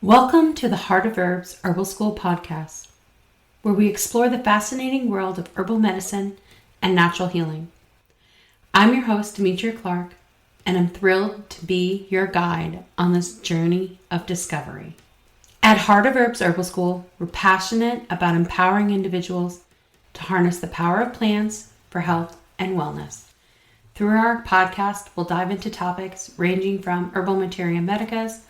Welcome to the Heart of Herbs Herbal School podcast, where we explore the fascinating world of herbal medicine and natural healing. I'm your host, Demetria Clark, and I'm thrilled to be your guide on this journey of discovery. At Heart of Herbs Herbal School, we're passionate about empowering individuals to harness the power of plants for health and wellness. Through our podcast, we'll dive into topics ranging from herbal materia medicas,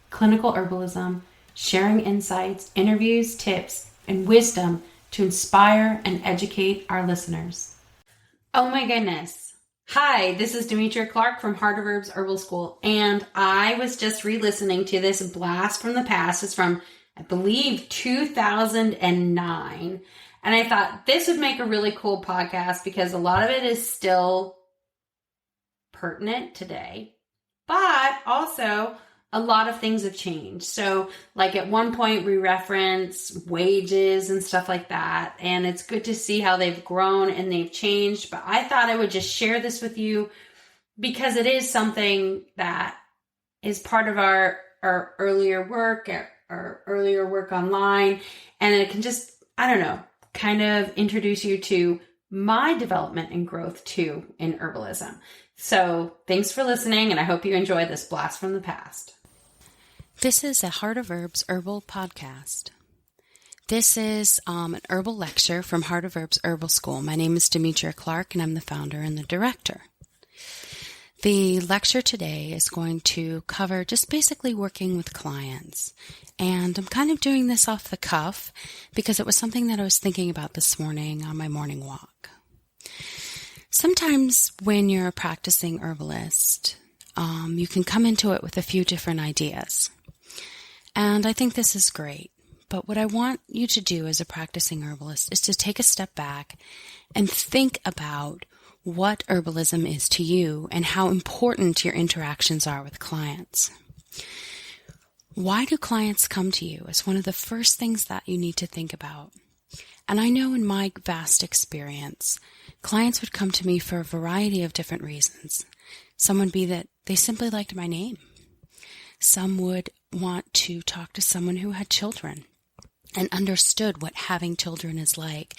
clinical herbalism, sharing insights, interviews, tips, and wisdom to inspire and educate our listeners. Oh my goodness. Hi, this is Demetria Clark from Heart of Herbs Herbal School, and I was just re-listening to this blast from the past. It's from, I believe, 2009, and I thought this would make a really cool podcast because a lot of it is still pertinent today, but also a lot of things have changed. So like at one point we reference wages and stuff like that, and it's good to see how they've grown and they've changed. But I thought I would just share this with you because it is something that is part of our earlier work, our earlier work online, and it can just, kind of introduce you to my development and growth too in herbalism. So thanks for listening, and I hope you enjoy this blast from the past. This is a Heart of Herbs Herbal podcast. This is an herbal lecture from Heart of Herbs Herbal School. My name is Demetria Clark, and I'm the founder and the director. The lecture today is going to cover just basically working with clients. And I'm kind of doing this off the cuff because it was something that I was thinking about this morning on my morning walk. Sometimes when you're a practicing herbalist, you can come into it with a few different ideas. And I think this is great. But what I want you to do as a practicing herbalist is to take a step back and think about what herbalism is to you and how important your interactions are with clients. Why do clients come to you is one of the first things that you need to think about. And I know in my vast experience, clients would come to me for a variety of different reasons. Some would be that they simply liked my name. Some would want to talk to someone who had children and understood what having children is like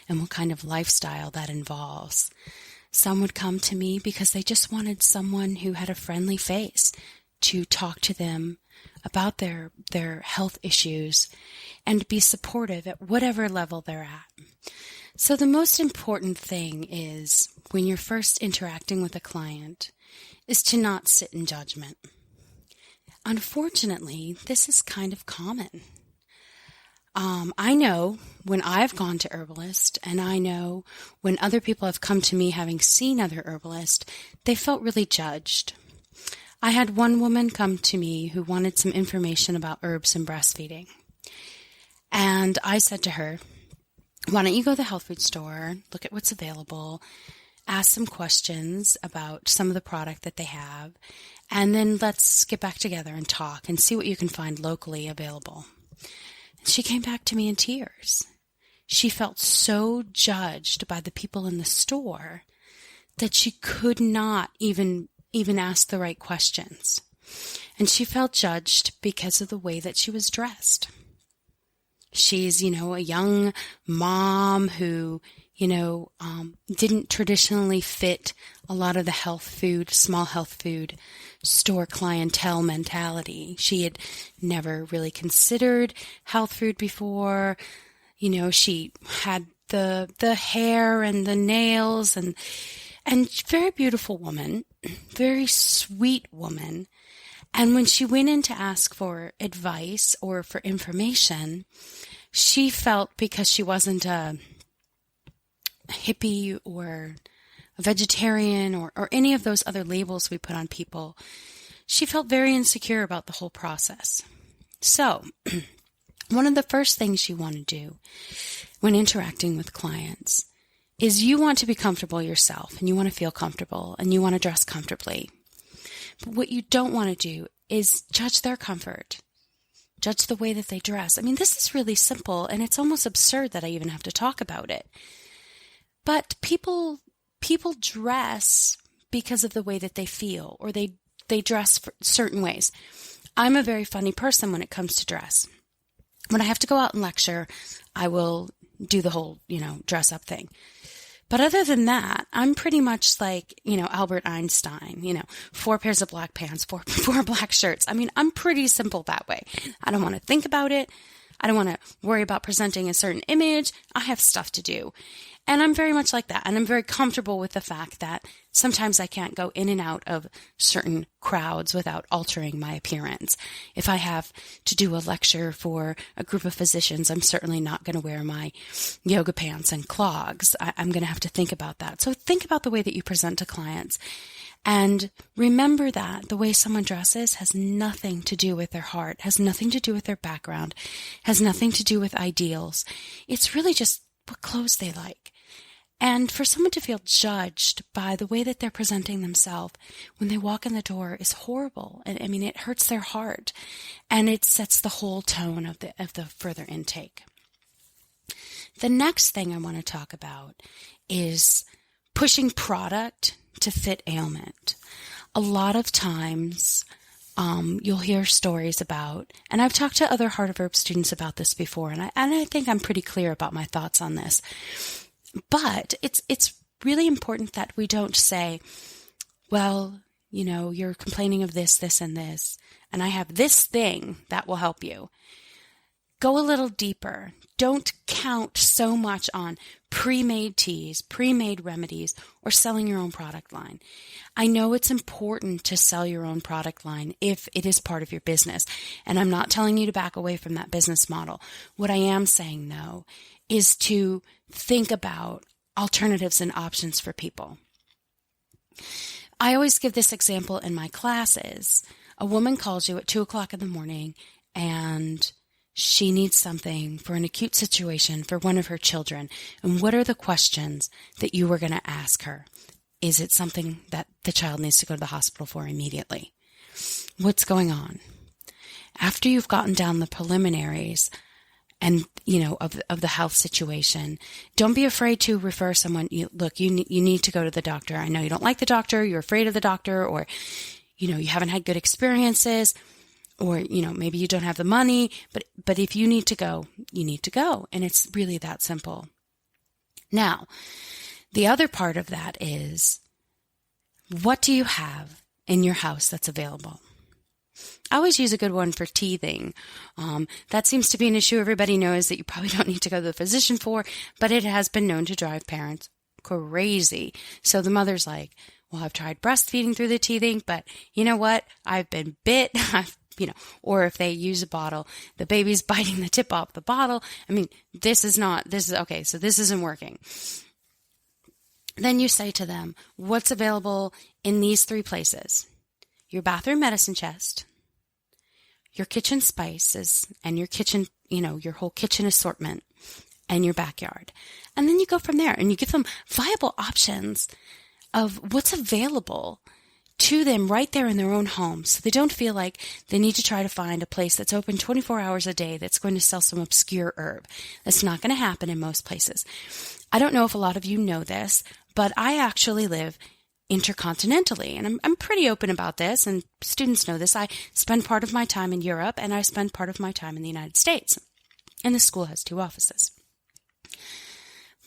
and what kind of lifestyle that involves. Some would come to me because they just wanted someone who had a friendly face to talk to them about their health issues and be supportive at whatever level they're at. So the most important thing is when you're first interacting with a client is to not sit in judgment. Unfortunately, this is kind of common. I know when I've gone to Herbalist, and I know when other people have come to me having seen other Herbalists, they felt really judged. I had one woman come to me who wanted some information about herbs and breastfeeding. And I said to her, why don't you go to the health food store, look at what's available, ask some questions about some of the product that they have, and then let's get back together and talk and see what you can find locally available. And she came back to me in tears. She felt so judged by the people in the store that she could not even ask the right questions. And she felt judged because of the way that she was dressed. She's, a young mom who, didn't traditionally fit a lot of the small health food store clientele mentality. She had never really considered health food before. She had the hair and the nails and very beautiful woman, very sweet woman. And when she went in to ask for advice or for information, she felt because she wasn't a hippie or a vegetarian or any of those other labels we put on people, she felt very insecure about the whole process. So, one of the first things you want to do when interacting with clients is you want to be comfortable yourself, and you want to feel comfortable, and you want to dress comfortably. But what you don't want to do is judge their comfort, judge the way that they dress. I mean, this is really simple, and it's almost absurd that I even have to talk about it. But people dress because of the way that they feel, or they dress for certain ways. I'm a very funny person when it comes to dress. When I have to go out and lecture, I will do the whole, dress up thing. But other than that, I'm pretty much like, Albert Einstein, 4 pairs of black pants, four black shirts. I mean, I'm pretty simple that way. I don't want to think about it. I don't want to worry about presenting a certain image. I have stuff to do. And I'm very much like that. And I'm very comfortable with the fact that sometimes I can't go in and out of certain crowds without altering my appearance. If I have to do a lecture for a group of physicians, I'm certainly not going to wear my yoga pants and clogs. I'm going to have to think about that. So think about the way that you present to clients. And remember that the way someone dresses has nothing to do with their heart, has nothing to do with their background, has nothing to do with ideals. It's really just what clothes they like. And for someone to feel judged by the way that they're presenting themselves when they walk in the door is horrible. And I mean, it hurts their heart, and it sets the whole tone of the further intake. The next thing I want to talk about is pushing product to fit ailment. A lot of times, you'll hear stories about, and I've talked to other Heart of Herb students about this before, and I think I'm pretty clear about my thoughts on this. But it's really important that we don't say, well, you're complaining of this, this, and this, and I have this thing that will help you. Go a little deeper. Don't count so much on pre-made teas, pre-made remedies, or selling your own product line. I know it's important to sell your own product line if it is part of your business, and I'm not telling you to back away from that business model. What I am saying, though, is to think about alternatives and options for people. I always give this example in my classes. A woman calls you at 2 o'clock in the morning and she needs something for an acute situation for one of her children. And what are the questions that you were going to ask her? Is it something that the child needs to go to the hospital for immediately? What's going on? After you've gotten down the preliminaries and, of the health situation, don't be afraid to refer someone. You need to go to the doctor. I know you don't like the doctor. You're afraid of the doctor, or, you haven't had good experiences. Or, maybe you don't have the money, but if you need to go, you need to go. And it's really that simple. Now, the other part of that is, what do you have in your house that's available? I always use a good one for teething. That seems to be an issue everybody knows that you probably don't need to go to the physician for, but it has been known to drive parents crazy. So the mother's like, well, I've tried breastfeeding through the teething, but you know what? I've been bit. Or if they use a bottle, the baby's biting the tip off the bottle. I mean, this isn't working. Then you say to them, what's available in these 3 places? Your bathroom medicine chest, your kitchen spices, and your kitchen, your whole kitchen assortment, and your backyard. And then you go from there and you give them viable options of what's available to them right there in their own home, so they don't feel like they need to try to find a place that's open 24 hours a day that's going to sell some obscure herb. That's not going to happen in most places. I don't know if a lot of you know this, but I actually live intercontinentally, and I'm pretty open about this, and students know this. I spend part of my time in Europe, and I spend part of my time in the United States, and the school has 2 offices.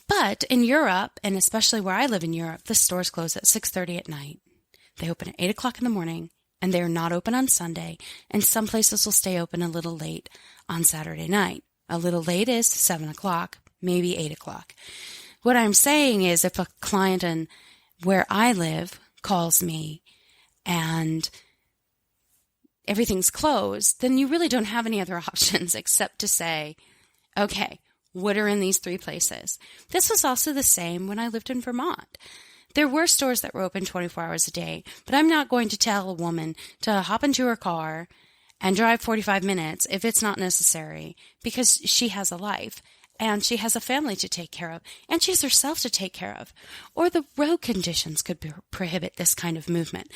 But in Europe, and especially where I live in Europe, the stores close at 6:30 at night. They open at 8 o'clock in the morning, and they're not open on Sunday, and some places will stay open a little late on Saturday night. A little late is 7 o'clock, maybe 8 o'clock. What I'm saying is, if a client in where I live calls me and everything's closed, then you really don't have any other options except to say, okay, what are in these 3 places? This was also the same when I lived in Vermont. There were stores that were open 24 hours a day, but I'm not going to tell a woman to hop into her car and drive 45 minutes if it's not necessary, because she has a life and she has a family to take care of and she has herself to take care of. Or the road conditions could prohibit this kind of movement.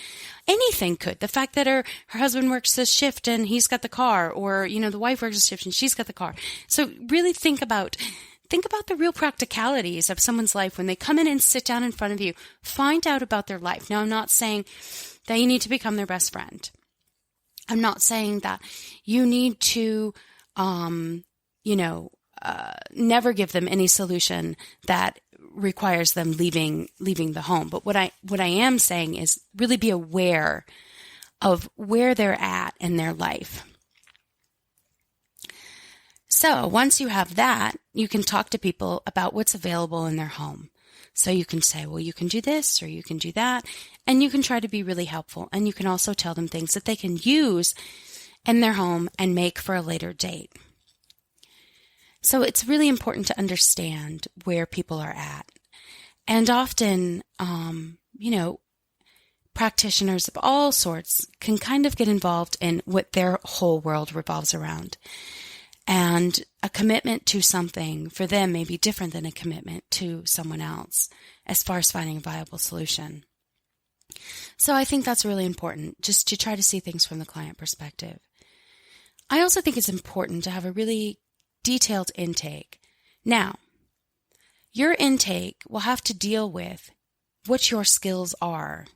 Anything could. The fact that her husband works a shift and he's got the car, or, the wife works a shift and she's got the car. So really think about the real practicalities of someone's life when they come in and sit down in front of you. Find out about their life. Now, I'm not saying that you need to become their best friend. I'm not saying that you need to, never give them any solution that requires them leaving the home. But what I am saying is really be aware of where they're at in their life. So once you have that, you can talk to people about what's available in their home. So you can say, well, you can do this or you can do that, and you can try to be really helpful. And you can also tell them things that they can use in their home and make for a later date. So it's really important to understand where people are at. And often, practitioners of all sorts can kind of get involved in what their whole world revolves around. And a commitment to something for them may be different than a commitment to someone else as far as finding a viable solution. So I think that's really important, just to try to see things from the client perspective. I also think it's important to have a really detailed intake. Now, your intake will have to deal with what your skills are.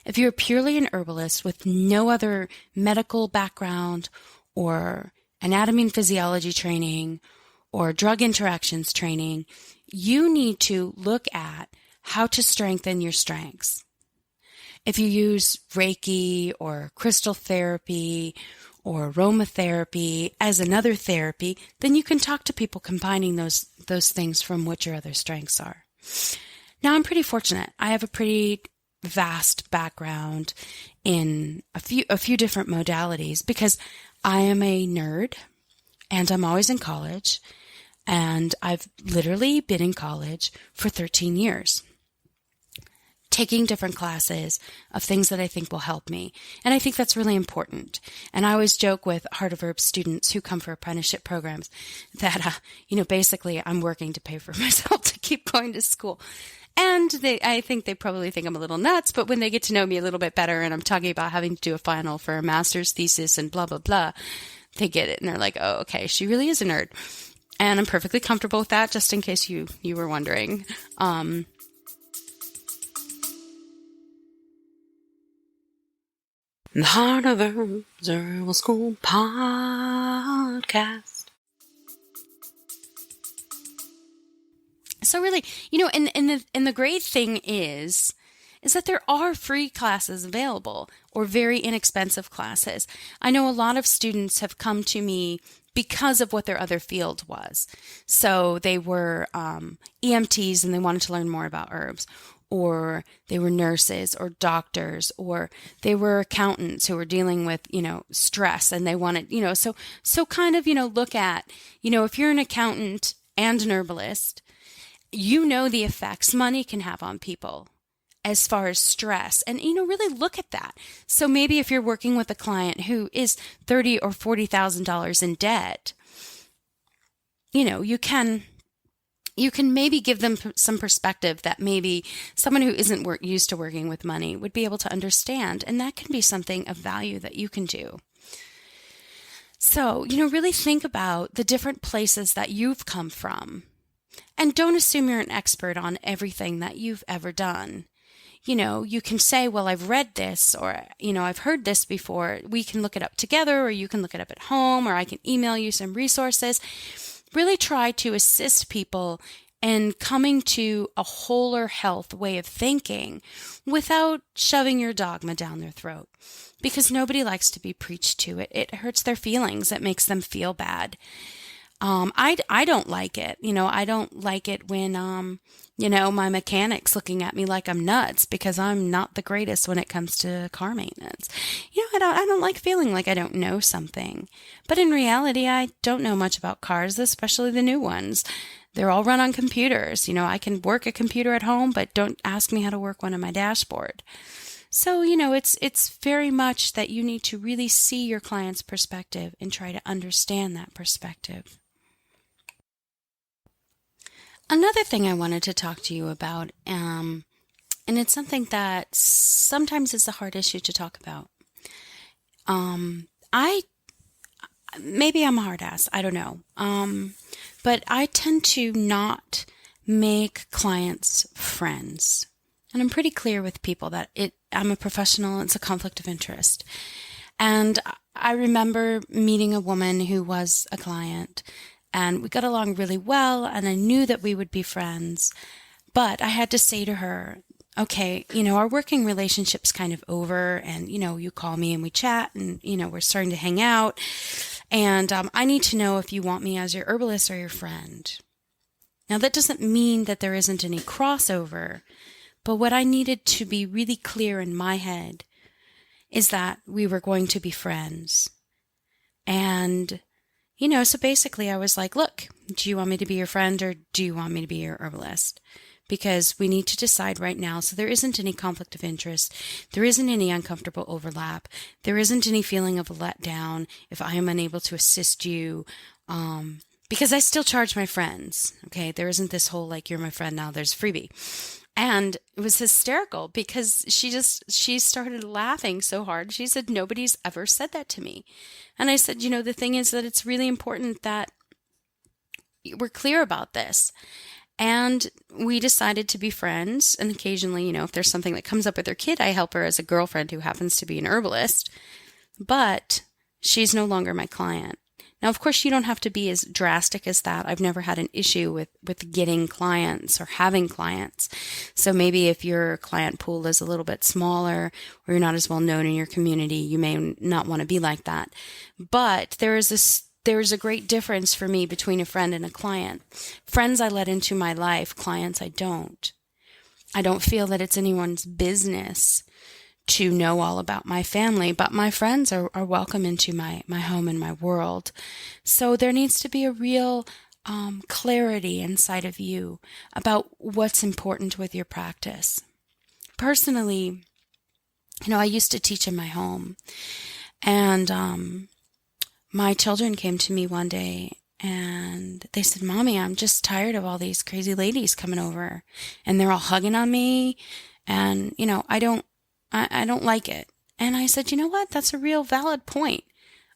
If you're purely an herbalist with no other medical background or anatomy and physiology training or drug interactions training, you need to look at how to strengthen your strengths. If you use Reiki or crystal therapy or aromatherapy as another therapy, then you can talk to people combining those things from what your other strengths are. Now, I'm pretty fortunate. I have a pretty vast background in a few different modalities because I am a nerd and I'm always in college, and I've literally been in college for 13 years, taking different classes of things that I think will help me. And I think that's really important. And I always joke with Heart of Herbs students who come for apprenticeship programs that, basically I'm working to pay for myself to keep going to school. And I think they probably think I'm a little nuts, but when they get to know me a little bit better and I'm talking about having to do a final for a master's thesis and blah, blah, blah, they get it. And they're like, oh, okay, she really is a nerd. And I'm perfectly comfortable with that, just in case you were wondering. The Heart of Herbs Herbal School Podcast. So really, and the great thing is that there are free classes available or very inexpensive classes. I know a lot of students have come to me because of what their other field was. So they were EMTs and they wanted to learn more about herbs, or they were nurses or doctors, or they were accountants who were dealing with, stress, and they wanted, so kind of, look at, if you're an accountant and an herbalist, the effects money can have on people as far as stress, and, really look at that. So maybe if you're working with a client who is $30,000 or $40,000 in debt, you can maybe give them some perspective that maybe someone who isn't used to working with money would be able to understand. And that can be something of value that you can do. So, really think about the different places that you've come from. And don't assume you're an expert on everything that you've ever done. You can say, well, I've read this, or, I've heard this before. We can look it up together, or you can look it up at home, or I can email you some resources. Really try to assist people in coming to a wholer health way of thinking without shoving your dogma down their throat, because nobody likes to be preached to. It hurts their feelings. It makes them feel bad. I don't like it. I don't like it when, my mechanic's looking at me like I'm nuts because I'm not the greatest when it comes to car maintenance. I don't like feeling like I don't know something. But in reality, I don't know much about cars, especially the new ones. They're all run on computers. I can work a computer at home, but don't ask me how to work one on my dashboard. So, it's very much that you need to really see your client's perspective and try to understand that perspective. Another thing I wanted to talk to you about, and it's something that sometimes is a hard issue to talk about. Maybe I'm a hard ass, I don't know. But I tend to not make clients friends. And I'm pretty clear with people that I'm a professional, it's a conflict of interest. And I remember meeting a woman who was a client, and we got along really well, and I knew that we would be friends. But I had to say to her, okay, our working relationship's kind of over, and, you call me and we chat, and, we're starting to hang out. And I need to know if you want me as your herbalist or your friend. Now, that doesn't mean that there isn't any crossover, but what I needed to be really clear in my head is that we were going to be friends. And, so basically I was like, look, do you want me to be your friend or do you want me to be your herbalist? Because we need to decide right now so there isn't any conflict of interest. There isn't any uncomfortable overlap. There isn't any feeling of a letdown if I am unable to assist you. Because I still charge my friends. Okay. There isn't this whole like, you're my friend now, there's a freebie. And it was hysterical because she started laughing so hard. She said, nobody's ever said that to me. And I said, the thing is that it's really important that we're clear about this. And we decided to be friends. And occasionally, if there's something that comes up with her kid, I help her as a girlfriend who happens to be an herbalist. But she's no longer my client. Now, of course, you don't have to be as drastic as that. I've never had an issue with getting clients or having clients. So maybe if your client pool is a little bit smaller or you're not as well known in your community, you may not want to be like that. But there is a great difference for me between a friend and a client. Friends I let into my life, clients I don't. I don't feel that it's anyone's business to know all about my family, but my friends are welcome into my home and my world. So there needs to be a real clarity inside of you about what's important with your practice. Personally, I used to teach in my home, and my children came to me one day and they said, Mommy, I'm just tired of all these crazy ladies coming over and they're all hugging on me, and I don't like it. And I said, you know what? That's a real valid point.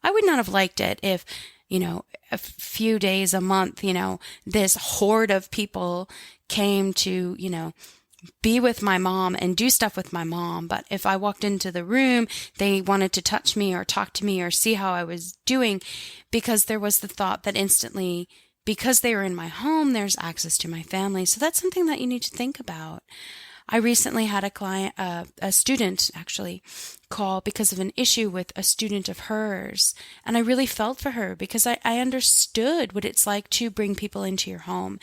I would not have liked it if, a few days a month, this horde of people came to, be with my mom and do stuff with my mom. But if I walked into the room, they wanted to touch me or talk to me or see how I was doing, because there was the thought that instantly, because they were in my home, there's access to my family. So that's something that you need to think about. I recently had a student actually call because of an issue with a student of hers. And I really felt for her because I understood what it's like to bring people into your home.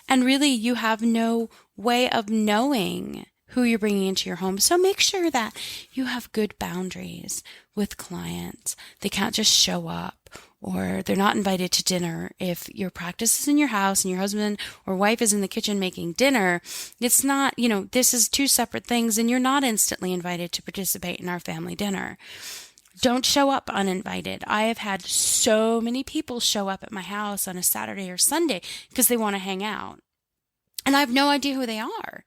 And really, you have no way of knowing who you're bringing into your home. So make sure that you have good boundaries with clients. They can't just show up, or they're not invited to dinner. If your practice is in your house and your husband or wife is in the kitchen making dinner, it's not, this is two separate things, and you're not instantly invited to participate in our family dinner. Don't show up uninvited. I have had so many people show up at my house on a Saturday or Sunday because they want to hang out, and I have no idea who they are.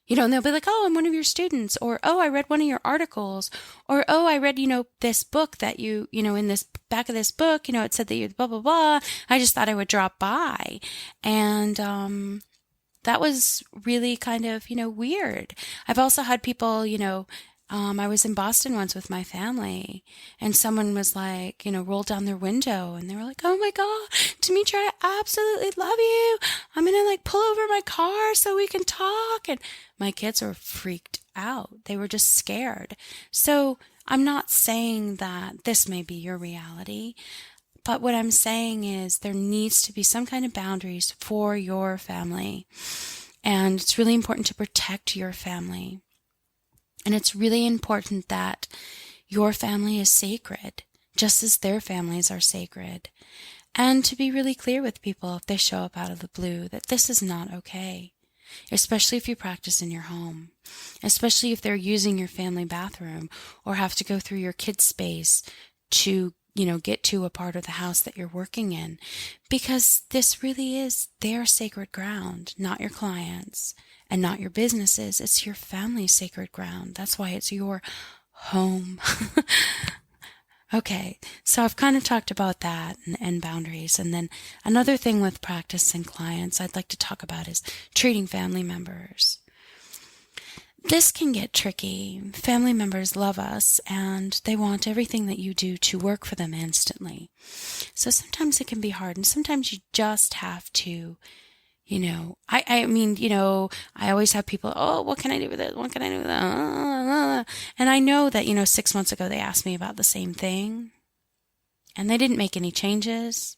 And they'll be like, oh, I'm one of your students, or, oh, I read one of your articles, or, oh, I read, this book that you, in this back of this book, it said that you blah, blah, blah. I just thought I would drop by. And, that was really kind of, weird. I've also had people, I was in Boston once with my family, and someone was like, rolled down their window, and they were like, oh my God, Demetria, I absolutely love you. I'm going to pull over my car so we can talk. And my kids were freaked out. They were just scared. So I'm not saying that this may be your reality, but what I'm saying is there needs to be some kind of boundaries for your family. And it's really important to protect your family. And it's really important that your family is sacred, just as their families are sacred. And to be really clear with people if they show up out of the blue that this is not okay, especially if you practice in your home, especially if they're using your family bathroom or have to go through your kids' space to, get to a part of the house that you're working in, because this really is their sacred ground, not your clients. And not your businesses. It's your family's sacred ground. That's why it's your home. Okay, so I've kind of talked about that and boundaries. And then another thing with practice and clients I'd like to talk about is treating family members. this can get tricky. Family members love us and they want everything that you do to work for them instantly. So sometimes it can be hard, and sometimes you just have to, I mean, I always have people, oh, what can I do with it? What can I do with that? And I know that, 6 months ago they asked me about the same thing and they didn't make any changes.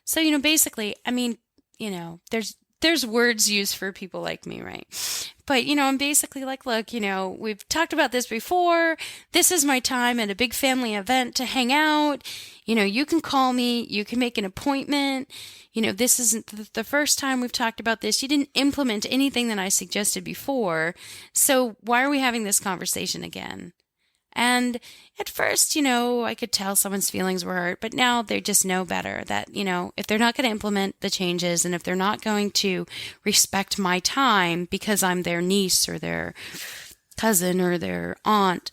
So, basically, I mean, there's words used for people like me, right? But, I'm basically like, look, we've talked about this before. This is my time at a big family event to hang out. You can call me. You can make an appointment. This isn't the first time we've talked about this. You didn't implement anything that I suggested before. So why are we having this conversation again? And at first, I could tell someone's feelings were hurt, but now they just know better that, if they're not going to implement the changes and if they're not going to respect my time because I'm their niece or their cousin or their aunt,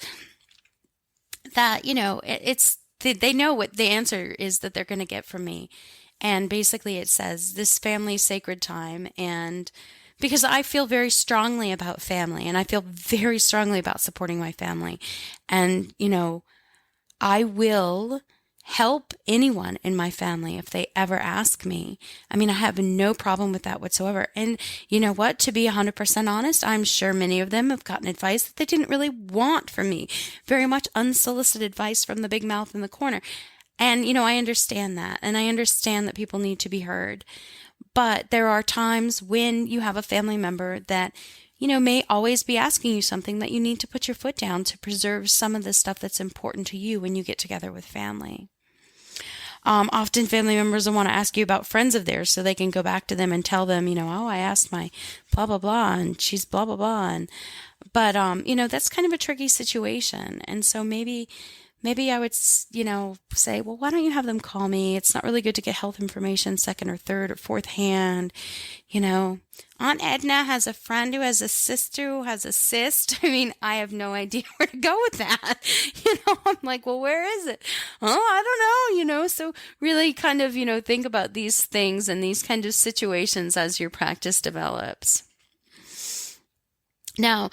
that, they know what the answer is that they're going to get from me. And basically it says this family sacred time, and because I feel very strongly about family and I feel very strongly about supporting my family. And, I will help anyone in my family if they ever ask me. I mean, I have no problem with that whatsoever. And you know what? To be 100% honest, I'm sure many of them have gotten advice that they didn't really want from me. Very much unsolicited advice from the big mouth in the corner. And, I understand that. And I understand that people need to be heard. But there are times when you have a family member that, may always be asking you something that you need to put your foot down to preserve some of the stuff that's important to you when you get together with family. Often family members will want to ask you about friends of theirs so they can go back to them and tell them, oh, I asked my blah, blah, blah, and she's blah, blah, blah. But that's kind of a tricky situation. And so maybe I would, say, well, why don't you have them call me? It's not really good to get health information second or third or fourth hand. Aunt Edna has a friend who has a sister who has a cyst. I mean, I have no idea where to go with that. I'm like, well, where is it? Oh, I don't know, So really kind of, think about these things and these kind of situations as your practice develops. Now,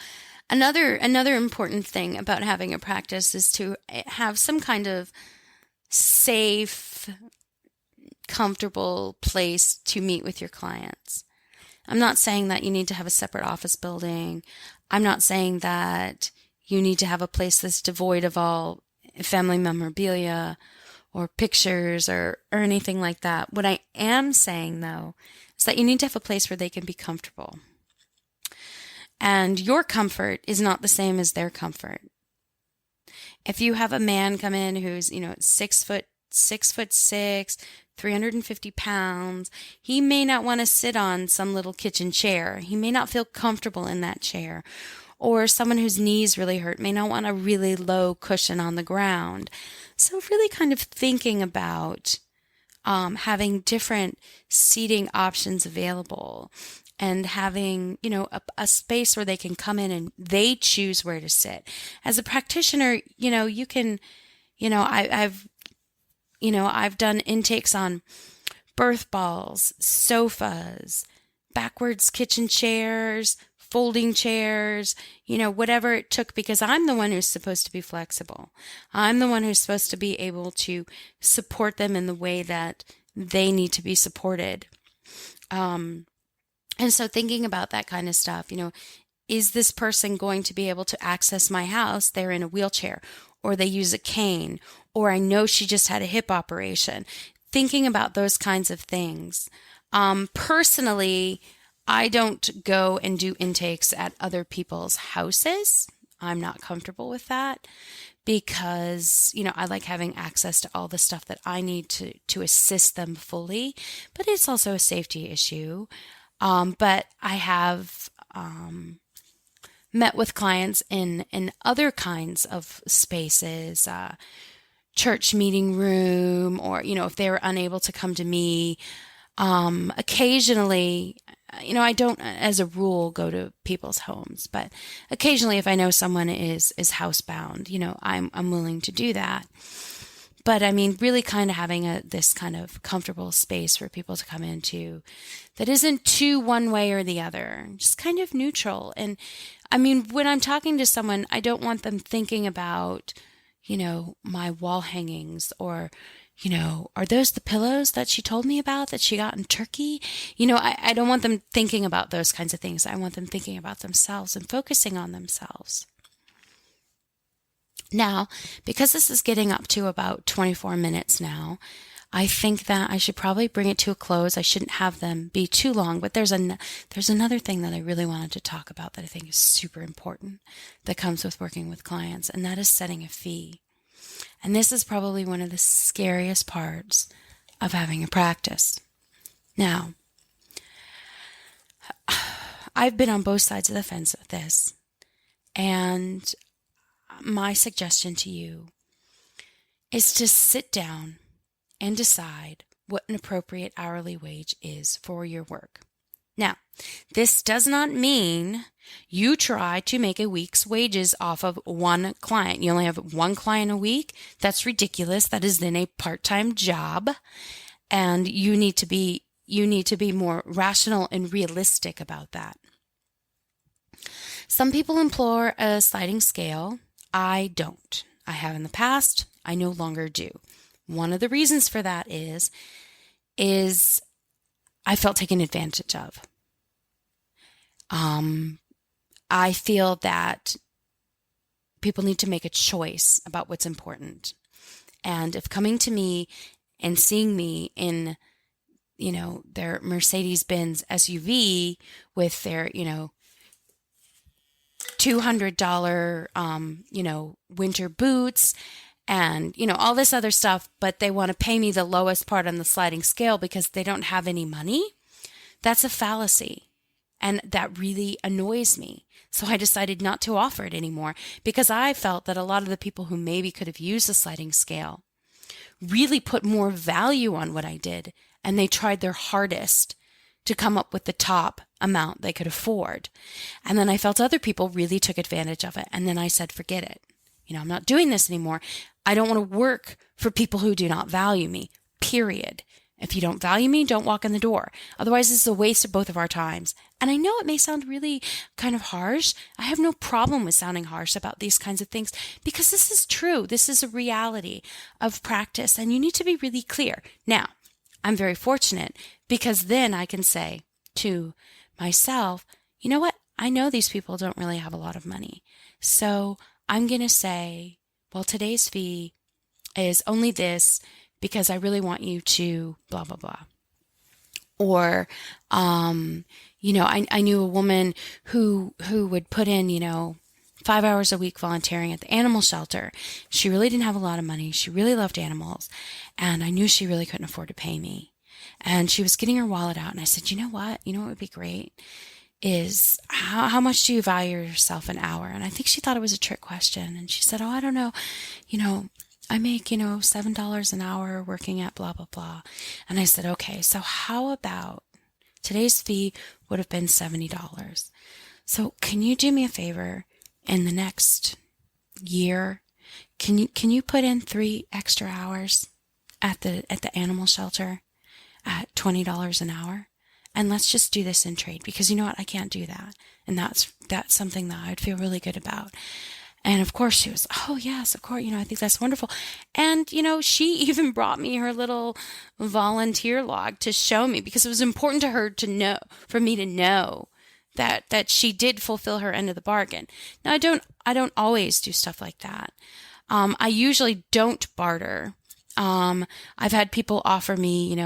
Another important thing about having a practice is to have some kind of safe, comfortable place to meet with your clients. I'm not saying that you need to have a separate office building. I'm not saying that you need to have a place that's devoid of all family memorabilia or pictures or anything like that. What I am saying, though, is that you need to have a place where they can be comfortable. And your comfort is not the same as their comfort. If you have a man come in who's, 6'6", 350 pounds, he may not want to sit on some little kitchen chair. He may not feel comfortable in that chair. Or someone whose knees really hurt may not want a really low cushion on the ground. So really kind of thinking about having different seating options available. And having, a space where they can come in and they choose where to sit. As a practitioner, you can, I've done intakes on birth balls, sofas, backwards kitchen chairs, folding chairs, whatever it took, because I'm the one who's supposed to be flexible. I'm the one who's supposed to be able to support them in the way that they need to be supported. And so thinking about that kind of stuff, is this person going to be able to access my house? They're in a wheelchair, or they use a cane, or I know she just had a hip operation. Thinking about those kinds of things. Personally, I don't go and do intakes at other people's houses. I'm not comfortable with that because, I like having access to all the stuff that I need to assist them fully, but it's also a safety issue. But I have met with clients in other kinds of spaces, church meeting room, or, if they were unable to come to me. Occasionally, I don't, as a rule, go to people's homes, but occasionally if I know someone is housebound, I'm willing to do that. But I mean, really kind of having this kind of comfortable space for people to come into that isn't too one way or the other, just kind of neutral. And I mean, when I'm talking to someone, I don't want them thinking about, my wall hangings or, are those the pillows that she told me about that she got in Turkey? I don't want them thinking about those kinds of things. I want them thinking about themselves and focusing on themselves. Now, because this is getting up to about 24 minutes now, I think that I should probably bring it to a close. I shouldn't have them be too long, but there's another thing that I really wanted to talk about that I think is super important that comes with working with clients, and that is setting a fee. And this is probably one of the scariest parts of having a practice. Now, I've been on both sides of the fence with this, and my suggestion to you is to sit down and decide what an appropriate hourly wage is for your work. Now, this does not mean you try to make a week's wages off of one client. You only have one client a week. That's ridiculous. That is then a part-time job, and you need to be more rational and realistic about that. Some people employ a sliding scale. I don't. I have in the past. I no longer do. One of the reasons for that is I felt taken advantage of. I feel that people need to make a choice about what's important. And if coming to me and seeing me in, their Mercedes-Benz SUV with their, $200, winter boots and, all this other stuff, but they want to pay me the lowest part on the sliding scale because they don't have any money, that's a fallacy. And that really annoys me. So I decided not to offer it anymore because I felt that a lot of the people who maybe could have used a sliding scale really put more value on what I did, and they tried their hardest to come up with the top amount they could afford. And then I felt other people really took advantage of it. And then I said, forget it. I'm not doing this anymore. I don't want to work for people who do not value me, period. If you don't value me, don't walk in the door. Otherwise, this is a waste of both of our times. And I know it may sound really kind of harsh. I have no problem with sounding harsh about these kinds of things because this is true. This is a reality of practice, and you need to be really clear. Now, I'm very fortunate because then I can say to myself, you know what? I know these people don't really have a lot of money. So I'm going to say, well, today's fee is only this because I really want you to blah, blah, blah. Or, I knew a woman who would put in, 5 hours a week volunteering at the animal shelter. She really didn't have a lot of money. She really loved animals. And I knew she really couldn't afford to pay me. And she was getting her wallet out. And I said, you know what would be great is how much do you value yourself an hour? And I think she thought it was a trick question. And she said, I don't know. I make, $7 an hour working at blah, blah, blah. And I said, okay, so how about today's fee would have been $70. So can you do me a favor in the next year? Can you put in 3 extra hours at the animal shelter at $20 an hour? And let's just do this in trade because you know what? I can't do that. And that's something that I'd feel really good about. And of course she was, oh yes, of course, I think that's wonderful. And, she even brought me her little volunteer log to show me because it was important to her to know, for me to know that she did fulfill her end of the bargain. Now I don't always do stuff like that. I usually don't barter. I've had people offer me,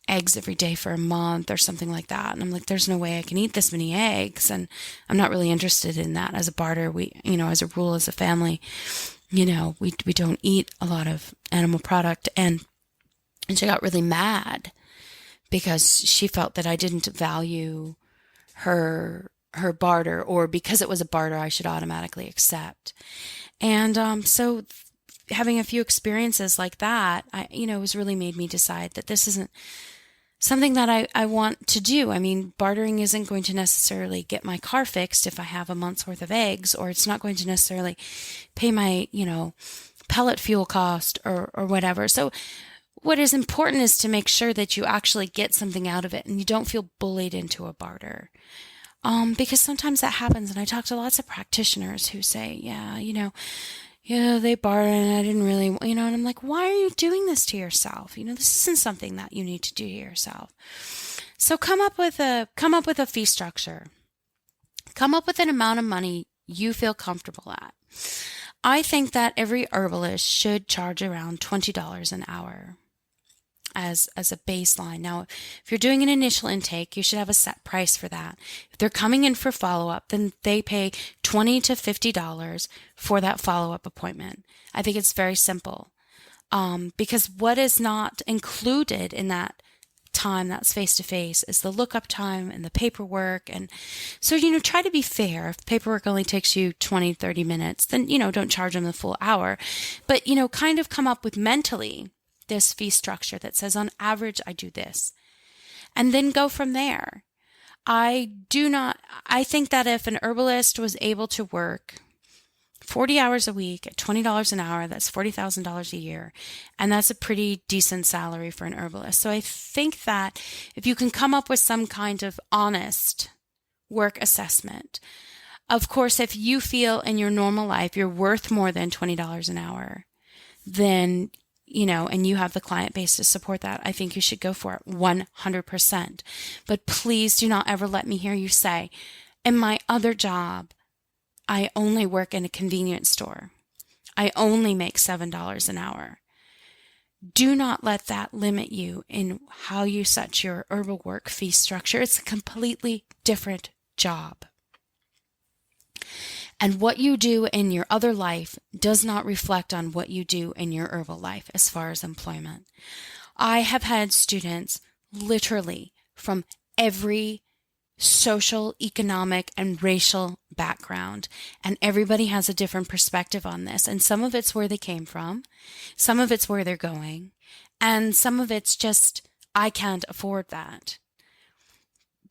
eggs every day for a month or something like that. And I'm like, there's no way I can eat this many eggs. And I'm not really interested in that as a barter. We, as a rule, as a family, we don't eat a lot of animal product. And she got really mad because she felt that I didn't value her barter, or because it was a barter, I should automatically accept. And, so having a few experiences like that, has really made me decide that this isn't something that I want to do. I mean, bartering isn't going to necessarily get my car fixed if I have a month's worth of eggs, or it's not going to necessarily pay my, pellet fuel cost or whatever. So what is important is to make sure that you actually get something out of it and you don't feel bullied into a barter. Because sometimes that happens. And I talk to lots of practitioners who say, yeah, they bartered and I didn't really, and I'm like, why are you doing this to yourself? This isn't something that you need to do to yourself. So come up with a fee structure. Come up with an amount of money you feel comfortable at. I think that every herbalist should charge around $20 an hour as a baseline. Now, if you're doing an initial intake, you should have a set price for that. If they're coming in for follow-up, then they pay $20 to $50 for that follow-up appointment. I think it's very simple. Because what is not included in that time that's face-to-face is the lookup time and the paperwork. And so, try to be fair. If paperwork only takes you 20, 30 minutes, then, don't charge them the full hour. But, kind of come up with mentally this fee structure that says, on average, I do this. And then go from there. I think that if an herbalist was able to work 40 hours a week at $20 an hour, that's $40,000 a year. And that's a pretty decent salary for an herbalist. So I think that if you can come up with some kind of honest work assessment, of course, if you feel in your normal life you're worth more than $20 an hour, then, and you have the client base to support that, I think you should go for it 100%. But please do not ever let me hear you say, in my other job, I only work in a convenience store. I only make $7 an hour. Do not let that limit you in how you set your herbal work fee structure. It's a completely different job. And what you do in your other life does not reflect on what you do in your herbal life as far as employment. I have had students literally from every social, economic, and racial background. And everybody has a different perspective on this. And some of it's where they came from. Some of it's where they're going. And some of it's just, I can't afford that.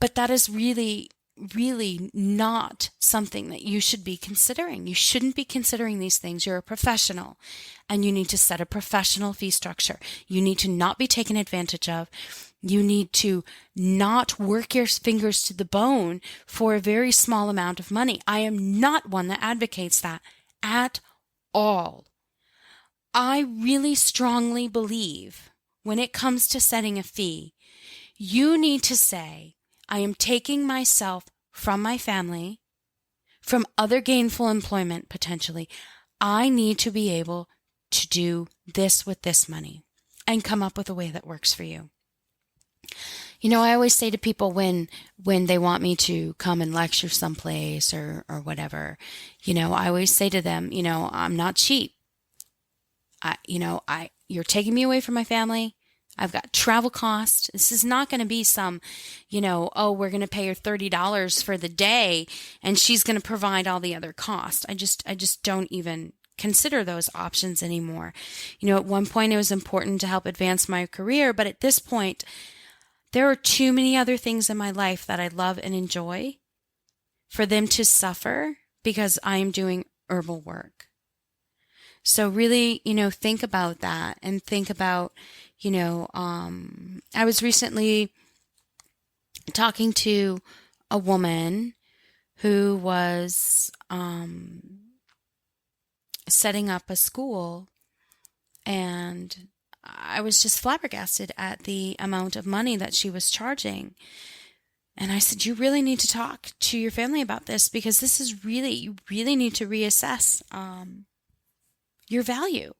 But that is really not something that you should be considering. You shouldn't be considering these things. You're a professional and you need to set a professional fee structure. You need to not be taken advantage of. You need to not work your fingers to the bone for a very small amount of money. I am not one that advocates that at all. I really strongly believe when it comes to setting a fee, you need to say, I am taking myself from my family, from other gainful employment potentially. I need to be able to do this with this money and come up with a way that works for you. I always say to people when they want me to come and lecture someplace or whatever, I always say to them, I'm not cheap. You're taking me away from my family. I've got travel costs. This is not going to be some, we're going to pay her $30 for the day and she's going to provide all the other costs. I just don't even consider those options anymore. At one point it was important to help advance my career, but at this point, there are too many other things in my life that I love and enjoy for them to suffer because I am doing herbal work. So really, think about that and think about, I was recently talking to a woman who was setting up a school, and I was just flabbergasted at the amount of money that she was charging. And I said, you really need to talk to your family about this because you really need to reassess your value.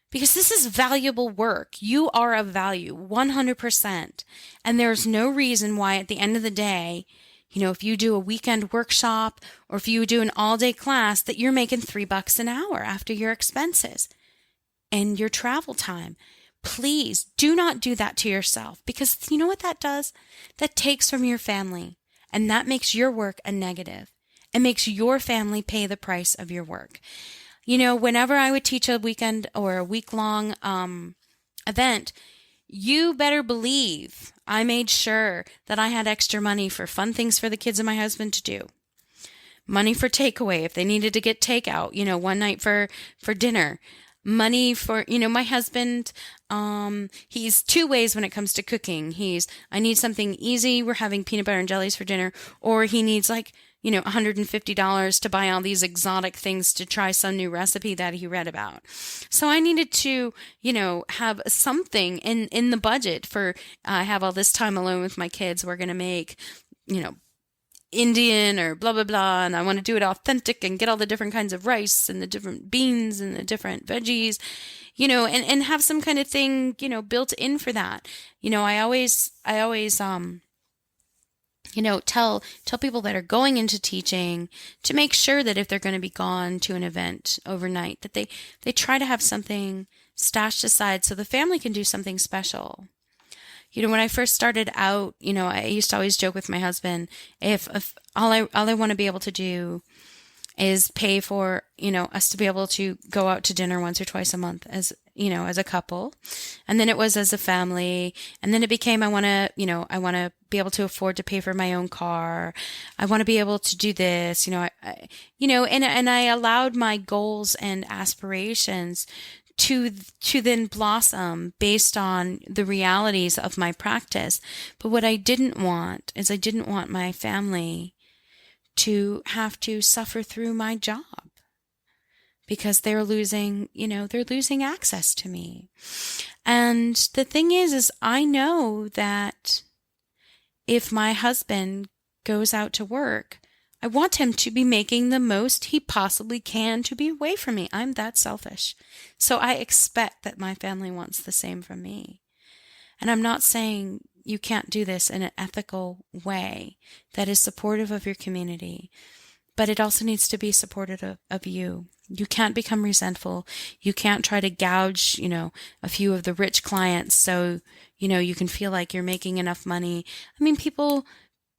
Because this is valuable work. You are of value, 100%. And there's no reason why at the end of the day, if you do a weekend workshop or if you do an all-day class, that you're making $3 an hour after your expenses and your travel time. Please do not do that to yourself, because you know what that does? That takes from your family, and that makes your work a negative. It makes your family pay the price of your work. Whenever I would teach a weekend or a week-long event, you better believe I made sure that I had extra money for fun things for the kids and my husband to do. Money for takeaway if they needed to get takeout, one night for dinner. money for, my husband, he's two ways when it comes to cooking. I need something easy. We're having peanut butter and jellies for dinner, or he needs $150 to buy all these exotic things to try some new recipe that he read about. So I needed to, have something in the budget for, I have all this time alone with my kids. We're going to make, Indian or blah, blah, blah. And I want to do it authentic and get all the different kinds of rice and the different beans and the different veggies, and have some kind of thing, built in for that. I always, tell people that are going into teaching to make sure that if they're going to be gone to an event overnight, that they try to have something stashed aside so the family can do something special. When I first started out, I used to always joke with my husband, if all I want to be able to do is pay for, us to be able to go out to dinner once or twice a month as a couple. And then it was as a family. And then it became, I want to be able to afford to pay for my own car. I want to be able to do this, and I allowed my goals and aspirations to then blossom based on the realities of my practice. But what I didn't want is I didn't want my family to have to suffer through my job because they're losing access to me. And the thing is I know that if my husband goes out to work, I want him to be making the most he possibly can to be away from me. I'm that selfish. So I expect that my family wants the same from me. And I'm not saying you can't do this in an ethical way that is supportive of your community, but it also needs to be supportive of you. You can't become resentful. You can't try to gouge, a few of the rich clients so, you can feel like you're making enough money. I mean, people,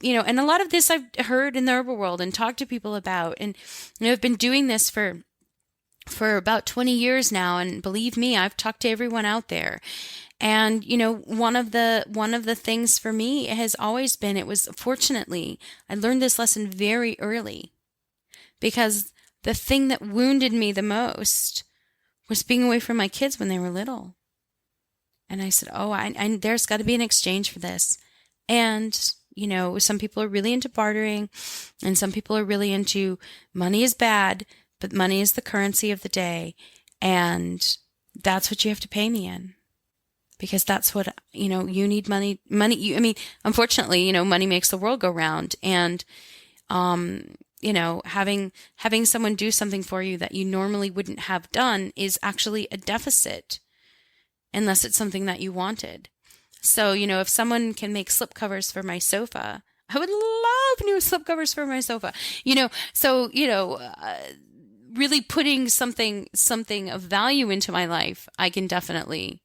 and a lot of this I've heard in the herbal world and talked to people about. And, I've been doing this for about 20 years now. And believe me, I've talked to everyone out there. And, one of the things for me has always been, fortunately, I learned this lesson very early because the thing that wounded me the most was being away from my kids when they were little. And I said, I there's got to be an exchange for this. And, some people are really into bartering and some people are really into money is bad, but money is the currency of the day. And that's what you have to pay me in. Because that's what, you need money, unfortunately, money makes the world go round. And, having someone do something for you that you normally wouldn't have done is actually a deficit unless it's something that you wanted. So, if someone can make slipcovers for my sofa, I would love new slipcovers for my sofa, really putting something of value into my life, I can definitely,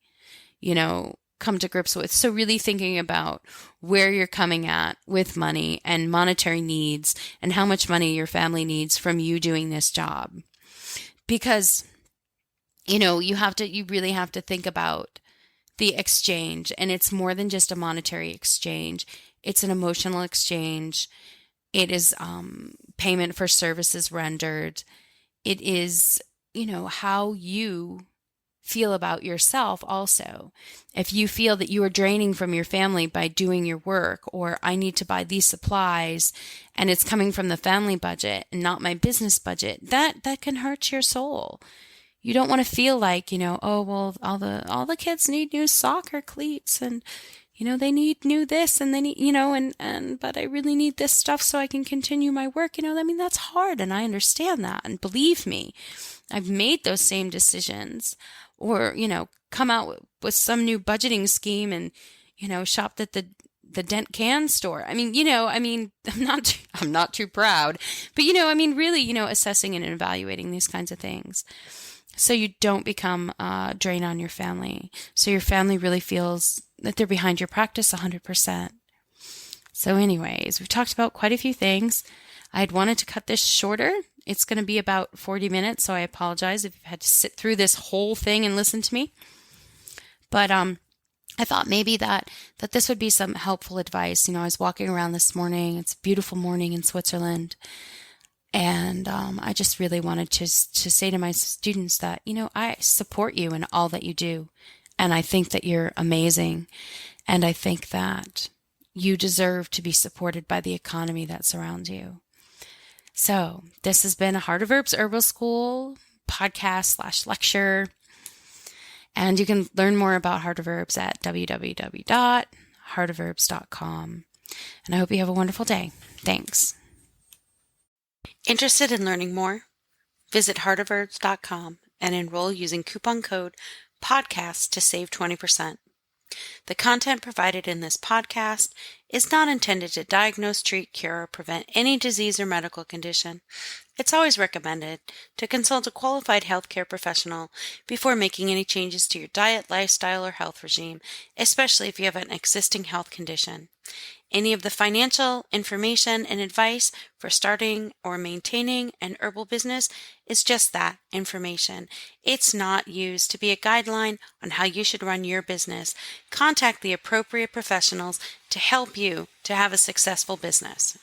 come to grips with. So really thinking about where you're coming at with money and monetary needs and how much money your family needs from you doing this job. Because, you really have to think about the exchange, and it's more than just a monetary exchange. It's an emotional exchange. It is payment for services rendered. It is, how you feel about yourself also. If you feel that you are draining from your family by doing your work, or I need to buy these supplies and it's coming from the family budget and not my business budget, that can hurt your soul. You don't want to feel like, all the kids need new soccer cleats and, they need new this and they need, but I really need this stuff so I can continue my work. That's hard. And I understand that. And believe me, I've made those same decisions. Or, come out with some new budgeting scheme and, shopped at the Dent Can store. I'm not too proud, but, really, assessing and evaluating these kinds of things. So you don't become a drain on your family. So your family really feels that they're behind your practice 100%. So anyways, we've talked about quite a few things. I had wanted to cut this shorter. It's going to be about 40 minutes, so I apologize if you've had to sit through this whole thing and listen to me. But I thought maybe that this would be some helpful advice. I was walking around this morning. It's a beautiful morning in Switzerland. And I just really wanted to say to my students that, I support you in all that you do. And I think that you're amazing. And I think that you deserve to be supported by the economy that surrounds you. So this has been a Heart of Herbs Herbal School podcast / lecture. And you can learn more about Heart of Herbs at www.heartofherbs.com. And I hope you have a wonderful day. Thanks. Interested in learning more? Visit heartofherbs.com and enroll using coupon code PODCAST to save 20%. The content provided in this podcast is not intended to diagnose, treat, cure, or prevent any disease or medical condition. It's always recommended to consult a qualified healthcare professional before making any changes to your diet, lifestyle, or health regime, especially if you have an existing health condition. Any of the financial information and advice for starting or maintaining an herbal business is just that, information. It's not used to be a guideline on how you should run your business. Contact the appropriate professionals to help you to have a successful business.